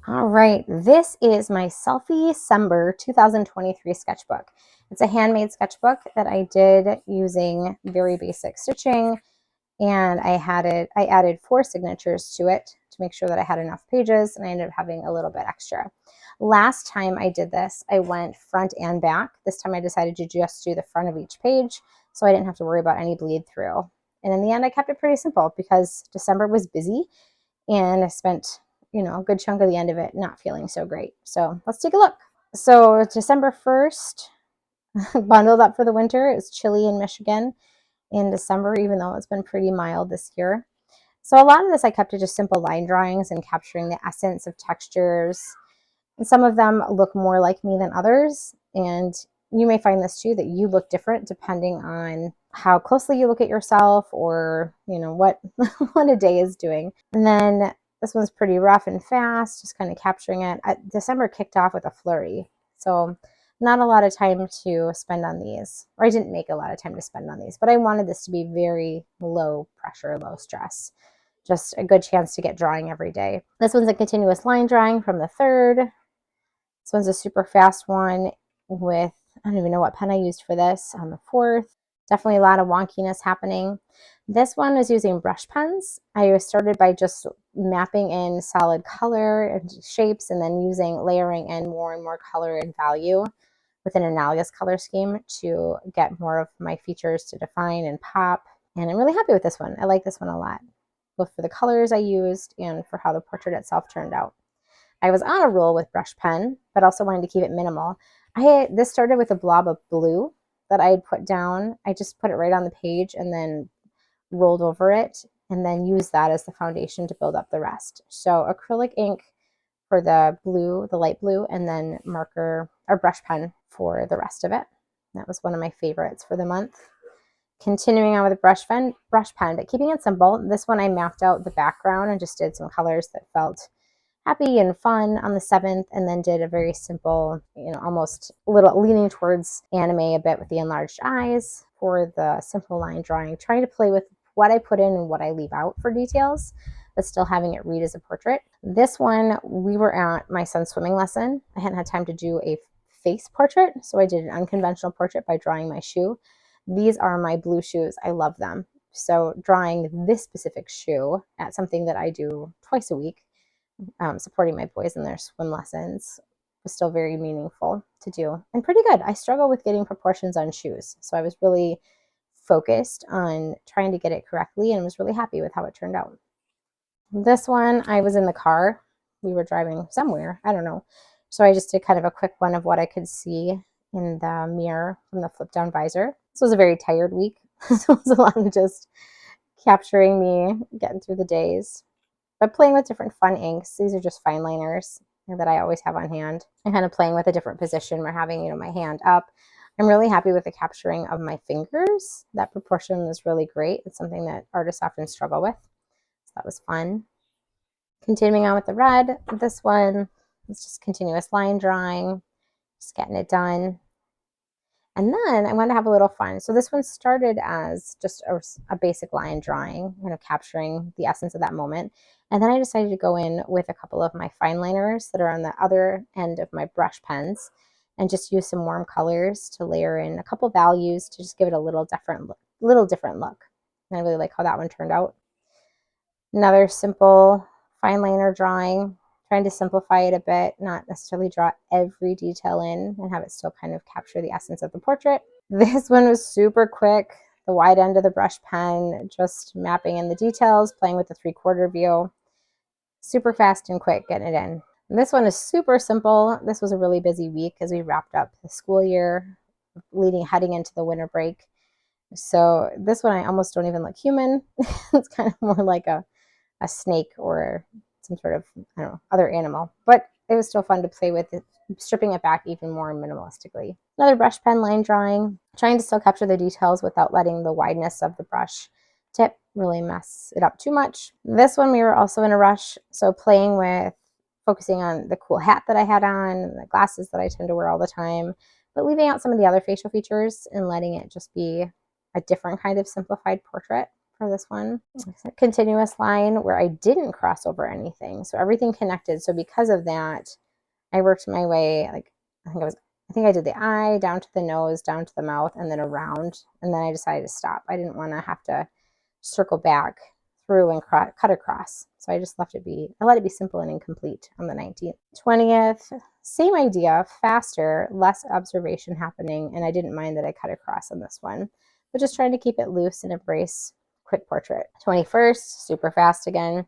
All right, this is my Selfiecember 2023 sketchbook. It's a handmade sketchbook that I did using very basic stitching, and I added 4 signatures to it to make sure that I had enough pages, and I ended up having a little bit extra. Last time I did this, I went front and back. This time I decided to just do the front of each page so I didn't have to worry about any bleed through. And in the end, I kept it pretty simple because December was busy and I spent, a good chunk of the end of it not feeling so great. So let's take a look. So December 1st, bundled up for the winter. It was chilly in Michigan in December, even though it's been pretty mild this year. So a lot of this I kept to just simple line drawings and capturing the essence of textures. And some of them look more like me than others. And you may find this too, that you look different depending on how closely you look at yourself or, what, what a day is doing. And then this one's pretty rough and fast, just kind of capturing it. December kicked off with a flurry. So not a lot of time to spend on these, or I didn't make a lot of time to spend on these, but I wanted this to be very low pressure, low stress. Just a good chance to get drawing every day. This one's a continuous line drawing from the 3rd. This one's a super fast one with, I don't even know what pen I used for this, on the 4th. Definitely a lot of wonkiness happening. This one is using brush pens. I started by just mapping in solid color and shapes and then layering in more and more color and value with an analogous color scheme to get more of my features to define and pop. And I'm really happy with this one. I like this one a lot, both for the colors I used and for how the portrait itself turned out. I was on a roll with brush pen, but also wanted to keep it minimal. This started with a blob of blue that I had put down. I just put it right on the page and then rolled over it and then used that as the foundation to build up the rest. So acrylic ink for the blue, the light blue, and then marker or brush pen for the rest of it. That was one of my favorites for the month. Continuing on with brush pen, but keeping it simple. This one I mapped out the background and just did some colors that felt happy and fun on the 7th, and then did a very simple, almost a little leaning towards anime a bit with the enlarged eyes for the simple line drawing, trying to play with what I put in and what I leave out for details, but still having it read as a portrait. This one, we were at my son's swimming lesson. I hadn't had time to do a face portrait, so I did an unconventional portrait by drawing my shoe. These are my blue shoes. I love them. So drawing this specific shoe at something that I do twice a week, supporting my boys in their swim lessons, was still very meaningful to do and pretty good. I struggle with getting proportions on shoes, so I was really focused on trying to get it correctly and was really happy with how it turned out. This one, I was in the car. We were driving somewhere, I don't know. So I just did kind of a quick one of what I could see in the mirror from the flip down visor. This was a very tired week. So it was a lot of just capturing me, getting through the days. But playing with different fun inks. These are just fine liners that I always have on hand. And kind of playing with a different position where having, my hand up. I'm really happy with the capturing of my fingers. That proportion is really great. It's something that artists often struggle with. So that was fun. Continuing on with the red, this one is just continuous line drawing, just getting it done. And then I want to have a little fun. So this one started as just a basic line drawing, capturing the essence of that moment. And then I decided to go in with a couple of my fine liners that are on the other end of my brush pens and just use some warm colors to layer in a couple values to just give it a little different look. And I really like how that one turned out. Another simple fine liner drawing, trying to simplify it a bit, not necessarily draw every detail in and have it still kind of capture the essence of the portrait. This one was super quick, the wide end of the brush pen, just mapping in the details, playing with the 3/4 view. Super fast and quick getting it in. And this one is super simple. This was a really busy week as we wrapped up the school year, heading into the winter break. So this one I almost don't even look human. It's kind of more like a snake or some sort of, other animal. But it was still fun to play with it, stripping it back even more minimalistically. Another brush pen line drawing, trying to still capture the details without letting the wideness of the brush tip really mess it up too much. This one we were also in a rush, so focusing on the cool hat that I had on, and the glasses that I tend to wear all the time, but leaving out some of the other facial features and letting it just be a different kind of simplified portrait for this one. It's a continuous line where I didn't cross over anything. So everything connected. So because of that, I worked my way, like, I think I did the eye down to the nose, down to the mouth, and then around. And then I decided to stop. I didn't want to have to circle back through and cut across. So I just I let it be simple and incomplete on the 19th. 20th, same idea, faster, less observation happening. And I didn't mind that I cut across on this one, but just trying to keep it loose and embrace quick portrait. 21st, super fast again.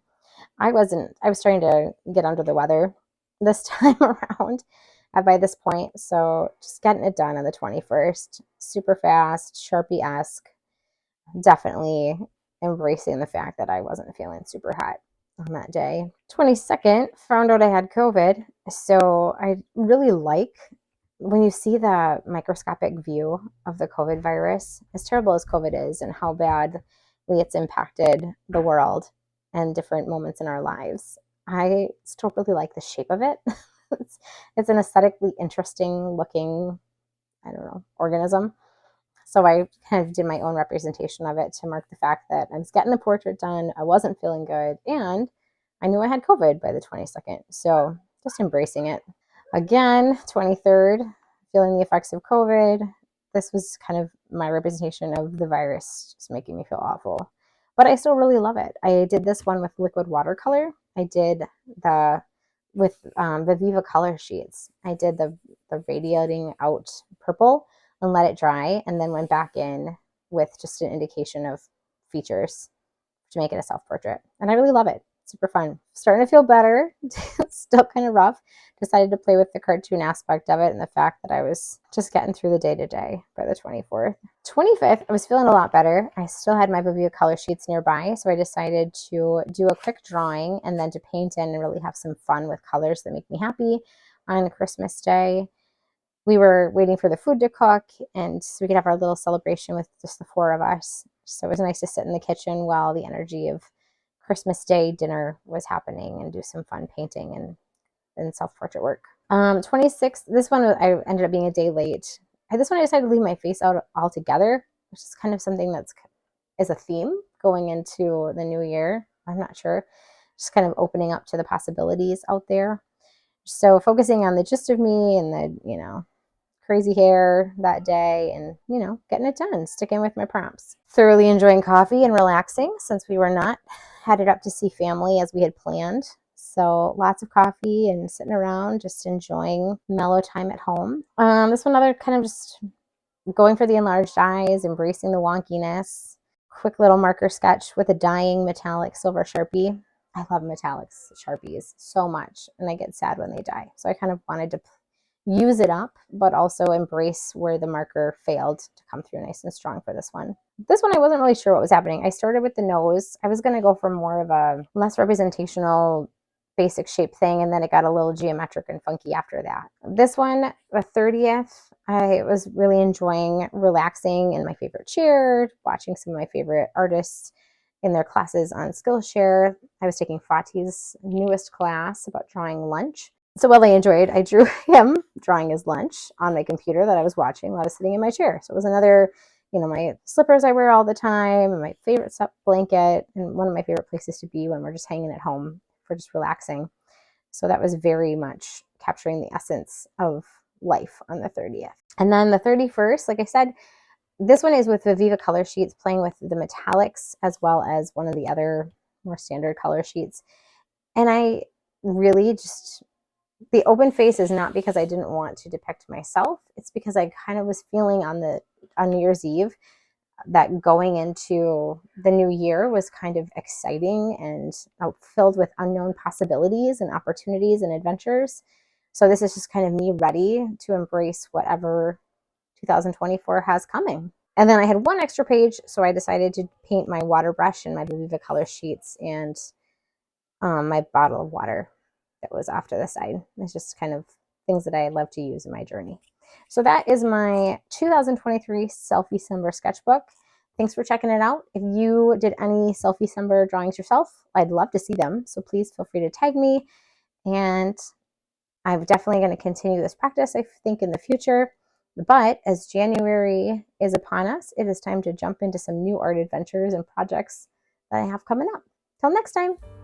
I was starting to get under the weather this time around by this point. So just getting it done on the 21st, super fast, Sharpie-esque, definitely embracing the fact that I wasn't feeling super hot on that day. 22nd, found out I had COVID. So I really like when you see the microscopic view of the COVID virus, as terrible as COVID is and how badly it's impacted the world and different moments in our lives, I still really like the shape of it. It's an aesthetically interesting looking, I don't know, organism. So I kind of did my own representation of it to mark the fact that I was getting the portrait done, I wasn't feeling good, and I knew I had COVID by the 22nd. So just embracing it. Again, 23rd, feeling the effects of COVID. This was kind of my representation of the virus just making me feel awful. But I still really love it. I did this one with liquid watercolor. I did with the Viva color sheets. I did the radiating out purple and let it dry, and then went back in with just an indication of features to make it a self-portrait. And I really love it. Super fun. Starting to feel better. Still kind of rough. Decided to play with the cartoon aspect of it and the fact that I was just getting through the day-to-day by the 24th. 25th, I was feeling a lot better. I still had my Viva color sheets nearby, so I decided to do a quick drawing and then to paint in and really have some fun with colors that make me happy on Christmas Day. We were waiting for the food to cook, and so we could have our little celebration with just the four of us. So it was nice to sit in the kitchen while the energy of Christmas Day dinner was happening and do some fun painting and self-portrait work. 26th, this one I ended up being a day late. This one I decided to leave my face out altogether, which is kind of something is a theme going into the new year. I'm not sure. Just kind of opening up to the possibilities out there. So focusing on the gist of me and the, crazy hair that day and, getting it done, sticking with my prompts. Thoroughly enjoying coffee and relaxing since we were not headed up to see family as we had planned. So lots of coffee and sitting around, just enjoying mellow time at home. This one, other kind of just going for the enlarged eyes, embracing the wonkiness. Quick little marker sketch with a dying metallic silver Sharpie. I love metallics Sharpies so much, and I get sad when they die. So I kind of wanted to use it up, but also embrace where the marker failed to come through nice and strong for this one. This one, I wasn't really sure what was happening. I started with the nose. I was going to go for more of a less representational basic shape thing, and then it got a little geometric and funky after that. This one, the 30th, I was really enjoying relaxing in my favorite chair, watching some of my favorite artists in their classes on Skillshare. I was taking Fati's newest class about drawing lunch. So while I drew him drawing his lunch on my computer that I was watching while I was sitting in my chair. So it was another, my slippers I wear all the time, and my favorite blanket, and one of my favorite places to be when we're just hanging at home for just relaxing. So that was very much capturing the essence of life on the 30th. And then the 31st, like I said, this one is with the Viva color sheets, playing with the metallics as well as one of the other more standard color sheets. And I really the open face is not because I didn't want to depict myself. It's because I kind of was feeling on New Year's Eve that going into the new year was kind of exciting and filled with unknown possibilities and opportunities and adventures. So this is just kind of me ready to embrace whatever 2024 has coming. And then I had one extra page, so I decided to paint my water brush and my Viva color sheets and my bottle of water that was off to the side. It's just kind of things that I love to use in my journey. So that is my 2023 Selfiecember sketchbook. Thanks for checking it out. If you did any Selfiecember drawings yourself, I'd love to see them. So please feel free to tag me. And I'm definitely going to continue this practice, I think, in the future. But as January is upon us, it is time to jump into some new art adventures and projects that I have coming up. Till next time.